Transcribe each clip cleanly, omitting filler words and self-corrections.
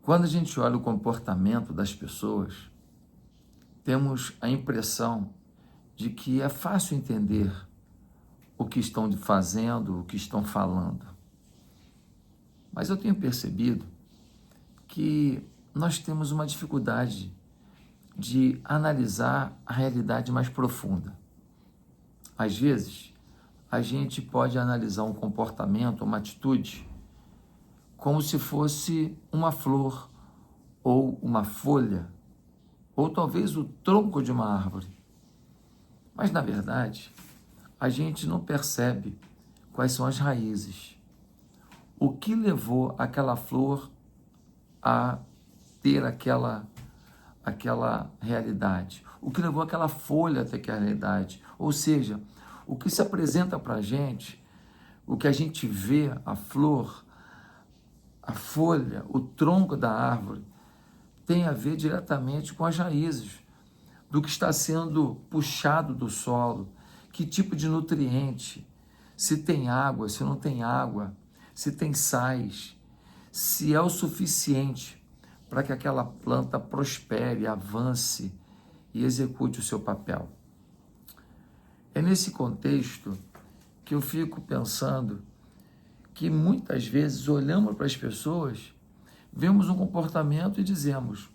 Quando a gente olha o comportamento das pessoas, temos a impressão de que é fácil entender o que estão fazendo, o que estão falando. Mas eu tenho percebido que nós temos uma dificuldade de analisar a realidade mais profunda. Às vezes, a gente pode analisar um comportamento, uma atitude, como se fosse uma flor, ou uma folha, ou talvez o tronco de uma árvore. Mas, na verdade, a gente não percebe quais são as raízes. O que levou aquela flor a ter aquela realidade? O que levou aquela folha a ter aquela realidade? Ou seja, o que se apresenta para a gente, o que a gente vê, a flor, a folha, o tronco da árvore, tem a ver diretamente com as raízes, do que está sendo puxado do solo, que tipo de nutriente, se tem água, se não tem água, se tem sais, se é o suficiente para que aquela planta prospere, avance e execute o seu papel. É nesse contexto que eu fico pensando que muitas vezes olhamos para as pessoas, vemos um comportamento e dizemos: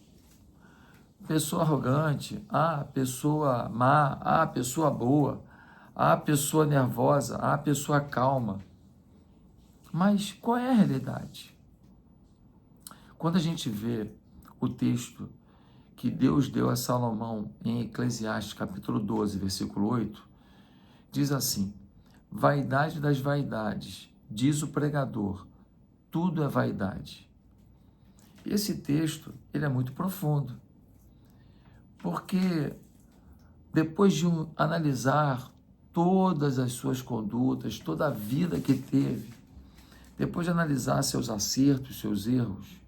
pessoa arrogante, pessoa má, pessoa boa, pessoa nervosa, pessoa calma. Mas qual é a realidade? Quando a gente vê o texto que Deus deu a Salomão em Eclesiastes capítulo 12, versículo 8, diz assim: vaidade das vaidades, diz o pregador, tudo é vaidade. Esse texto, ele é muito profundo, porque depois de analisar todas as suas condutas, toda a vida que teve, depois de analisar seus acertos, seus erros,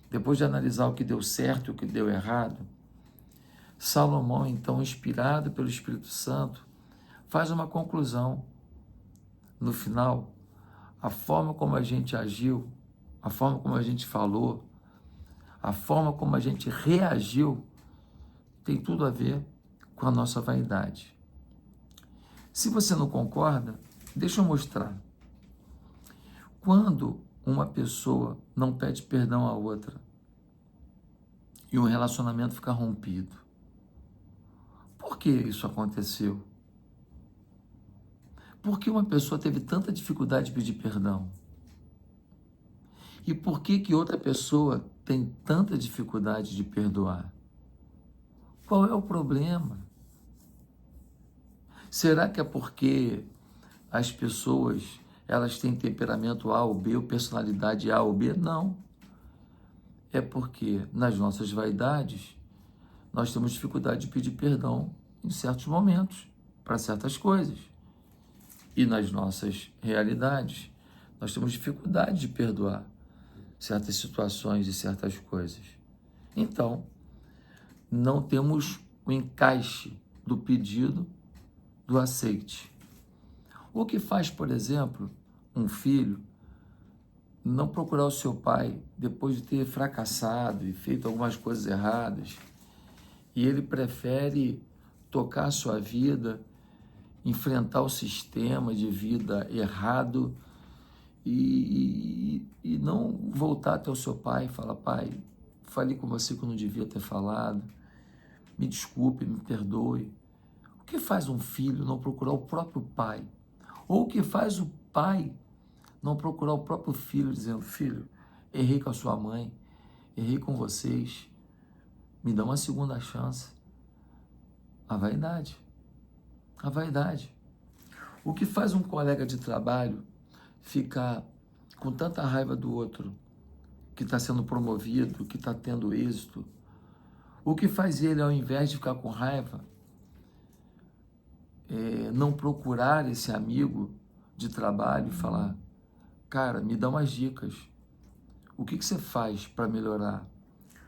depois de analisar o que deu certo e o que deu errado, Salomão, então, inspirado pelo Espírito Santo, faz uma conclusão. No final, a forma como a gente agiu, a forma como a gente falou, a forma como a gente reagiu, tem tudo a ver com a nossa vaidade. Se você não concorda, deixa eu mostrar. Quando uma pessoa não pede perdão à outra e um relacionamento fica rompido, por que isso aconteceu? Por que uma pessoa teve tanta dificuldade de pedir perdão? E por que outra pessoa tem tanta dificuldade de perdoar? Qual é o problema? Será que é porque as pessoas, elas têm temperamento A ou B, ou personalidade A ou B? Não. É porque nas nossas vaidades, nós temos dificuldade de pedir perdão em certos momentos, para certas coisas. E nas nossas realidades, nós temos dificuldade de perdoar certas situações e certas coisas. Então, não temos o encaixe do pedido do aceite. O que faz, por exemplo, um filho não procurar o seu pai depois de ter fracassado e feito algumas coisas erradas, e ele prefere tocar a sua vida, enfrentar o sistema de vida errado e não voltar até o seu pai e falar: pai, falei com você que eu não devia ter falado, me desculpe, me perdoe. O que faz um filho não procurar o próprio pai? Ou o que faz o pai não procurar o próprio filho, dizendo: filho, errei com a sua mãe, errei com vocês, me dá uma segunda chance? A vaidade. A vaidade. O que faz um colega de trabalho ficar com tanta raiva do outro, que está sendo promovido, que está tendo êxito? O que faz ele, ao invés de ficar com raiva, não procurar esse amigo de trabalho e falar: cara, me dá umas dicas. O que você faz para melhorar?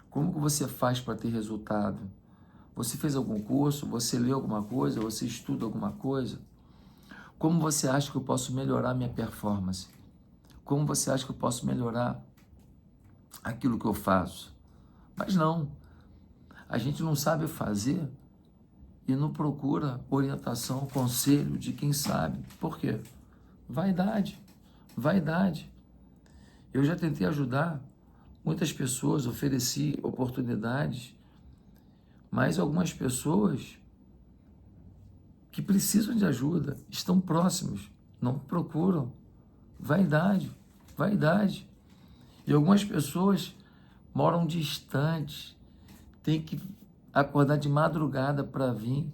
Como que você faz para ter resultado? Você fez algum curso? Você leu alguma coisa? Você estuda alguma coisa? Como você acha que eu posso melhorar minha performance? Como você acha que eu posso melhorar aquilo que eu faço? Mas não, a gente não sabe fazer e não procura orientação, conselho de quem sabe. Por quê? Vaidade, vaidade. Eu já tentei ajudar muitas pessoas, ofereci oportunidades, mas algumas pessoas que precisam de ajuda, estão próximos, não procuram. Vaidade, vaidade. E algumas pessoas moram distantes, têm que acordar de madrugada para vir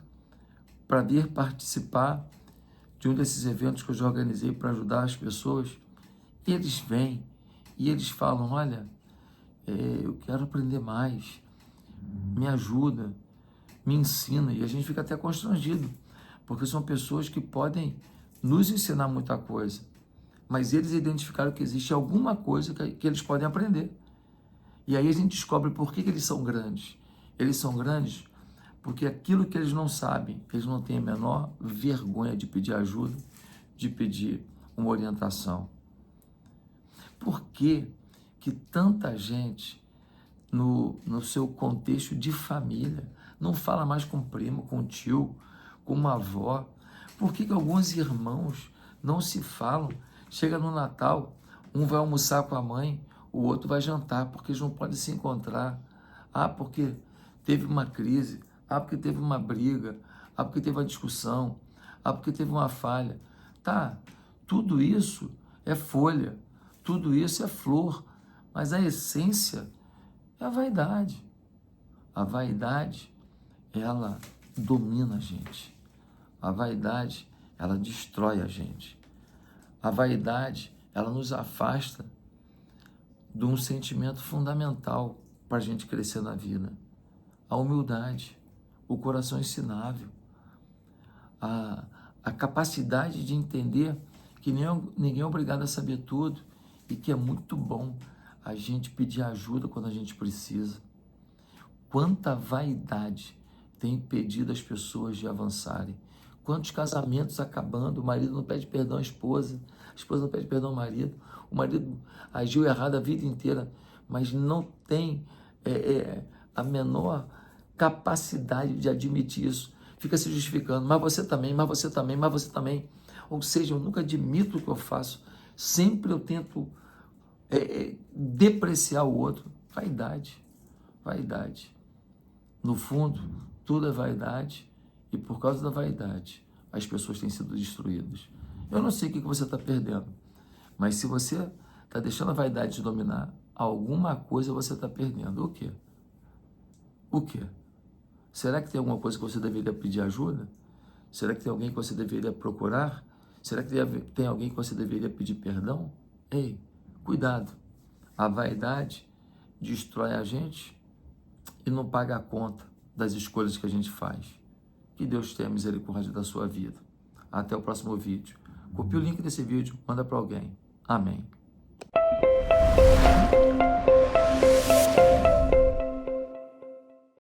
participar de um desses eventos que eu já organizei para ajudar as pessoas. E eles vêm e eles falam, olha, eu quero aprender mais, me ajuda, me ensina. E a gente fica até constrangido, porque são pessoas que podem nos ensinar muita coisa, mas eles identificaram que existe alguma coisa que eles podem aprender. E aí a gente descobre por que eles são grandes. Eles são grandes porque aquilo que eles não sabem, eles não têm a menor vergonha de pedir ajuda, de pedir uma orientação. Por que que tanta gente no seu contexto de família não fala mais com o primo, com o tio, com uma avó? Por que que alguns irmãos não se falam? Chega no Natal, um vai almoçar com a mãe, o outro vai jantar, porque eles não podem se encontrar. Ah, porque teve uma crise. Ah, porque teve uma briga. Ah, porque teve uma discussão. Ah, porque teve uma falha. Tá, tudo isso é folha, tudo isso é flor, mas a essência é a vaidade. A vaidade, ela domina a gente. A vaidade, ela destrói a gente. A vaidade, ela nos afasta de um sentimento fundamental para a gente crescer na vida. A humildade, o coração ensinável, a capacidade de entender que ninguém é obrigado a saber tudo e que é muito bom a gente pedir ajuda quando a gente precisa. Quanta vaidade tem impedido as pessoas de avançarem. Quantos casamentos acabando, o marido não pede perdão à esposa, a esposa não pede perdão ao marido, o marido agiu errado a vida inteira, mas não tem a menor capacidade de admitir isso. Fica se justificando, mas você também, mas você também, mas você também. Ou seja, eu nunca admito o que eu faço, sempre eu tento depreciar o outro. Vaidade, vaidade. No fundo, tudo é vaidade. E por causa da vaidade, as pessoas têm sido destruídas. Eu não sei o que você está perdendo, mas se você está deixando a vaidade te dominar, alguma coisa você está perdendo. O quê? O quê? Será que tem alguma coisa que você deveria pedir ajuda? Será que tem alguém que você deveria procurar? Será que tem alguém que você deveria pedir perdão? Ei, cuidado. A vaidade destrói a gente e não paga a conta das escolhas que a gente faz. Que Deus tenha misericórdia da sua vida. Até o próximo vídeo. Copie o link desse vídeo, manda para alguém. Amém.